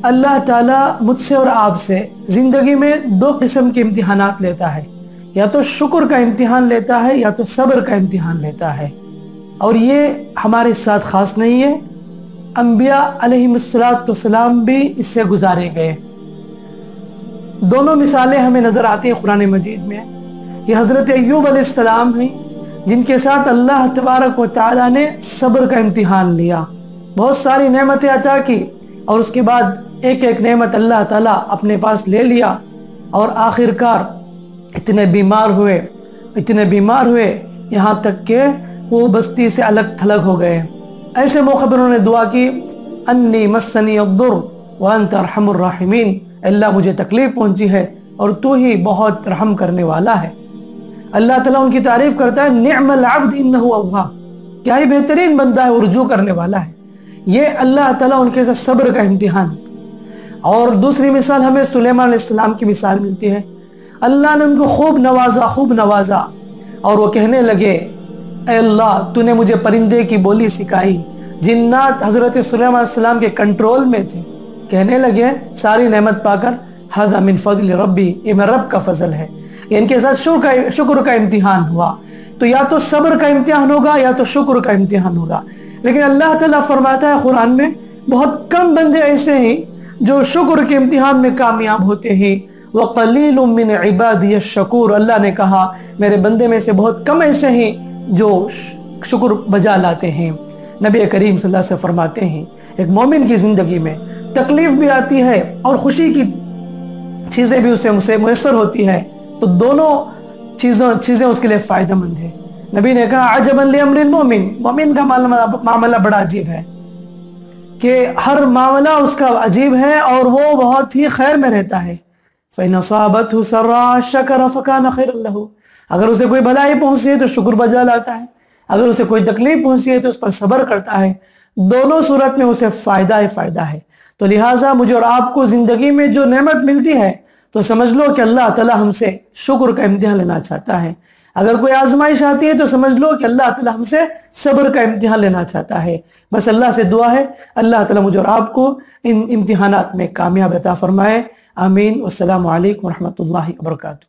اللہ تعالیٰ مجھ سے اور آپ سے زندگی میں دو قسم کے امتحانات لیتا ہے، یا تو شکر کا امتحان لیتا ہے یا تو صبر کا امتحان لیتا ہے، اور یہ ہمارے ساتھ خاص نہیں ہے، انبیاء علیہم السلام بھی اس سے گزارے گئے۔ دونوں مثالیں ہمیں نظر آتی ہیں قرآن مجید میں۔ یہ حضرت ایوب علیہ السلام ہیں جن کے ساتھ اللہ تبارک و تعالیٰ نے صبر کا امتحان لیا، بہت ساری نعمتیں عطا کی، اور اس کے بعد ایک ایک نعمت اللہ تعالیٰ اپنے پاس لے لیا، اور آخر کار اتنے بیمار ہوئے یہاں تک کہ وہ بستی سے الگ تھلگ ہو گئے۔ ایسے موقع پر انہوں نے دعا کی، انی مسنی الضر وانت ارحم الراحمین، اللہ مجھے تکلیف پہنچی ہے اور تو ہی بہت رحم کرنے والا ہے۔ اللہ تعالیٰ ان کی تعریف کرتا ہے، نعم العبد انہ اواب، کیا ہی بہترین بندہ ہے، وہ رجوع کرنے والا ہے۔ یہ اللہ تعالیٰ ان کے ساتھ صبر کا امتحان۔ اور دوسری مثال ہمیں سلیمان علیہ السلام کی مثال ملتی ہے۔ اللہ نے ان کو خوب نوازا اور وہ کہنے لگے، اے اللہ تو نے مجھے پرندے کی بولی سکھائی۔ جنات حضرت سلیمان علیہ السلام کے کنٹرول میں تھے، کہنے لگے ساری نعمت پا کر، ھذا من فضل ربی، یہ میرے رب کا فضل ہے۔ ان کے ساتھ شکر کا امتحان ہوا، تو یا تو صبر کا امتحان ہوگا یا تو شکر کا امتحان ہوگا۔ لیکن اللہ تعالیٰ فرماتا ہے قرآن میں، بہت کم بندے ایسے ہیں جو شکر کے امتحان میں کامیاب ہوتے ہیں۔ وَقَلِيلٌ مِّنْ عِبَادِيَ الشَّكُورُ، اللہ نے کہا میرے بندے میں سے بہت کم ایسے ہیں جو شکر بجا لاتے ہیں۔ نبی کریم صلی اللہ علیہ وسلم فرماتے ہیں، ایک مومن کی زندگی میں تکلیف بھی آتی ہے اور خوشی کی چیزیں بھی اسے میسر ہوتی ہے، تو دونوں چیزیں اس کے لیے فائدہ مند ہیں۔ نبی نے کہا، عجبا لامر المومن، مومن کا معاملہ بڑا عجیب ہے کہ ہر معاملہ اس کا عجیب ہے اور وہ بہت ہی خیر میں رہتا ہے۔ فَإِنْ أَصَابَتْهُ سَرَّاءٌ شَكَرَ فَكَانَ خَيْرًا لَهُ، اگر اسے کوئی بھلائی پہنچی ہے تو شکر بجا لاتا ہے، اگر اسے کوئی تکلیف پہنچی ہے تو اس پر صبر کرتا ہے، دونوں صورت میں اسے فائدہ ہے۔ تو لہٰذا مجھے اور آپ کو زندگی میں جو نعمت ملتی ہے تو سمجھ لو کہ اللہ تعالیٰ ہم سے شکر کا امتحان لینا چاہتا ہے۔ اگر کوئی آزمائش آتی ہے تو سمجھ لو کہ اللہ تعالیٰ ہم سے صبر کا امتحان لینا چاہتا ہے۔ بس اللہ سے دعا ہے اللہ تعالیٰ مجھے اور آپ کو ان امتحانات میں کامیاب عطا فرمائے۔ آمین۔ والسلام علیکم ورحمۃ اللہ وبرکاتہ۔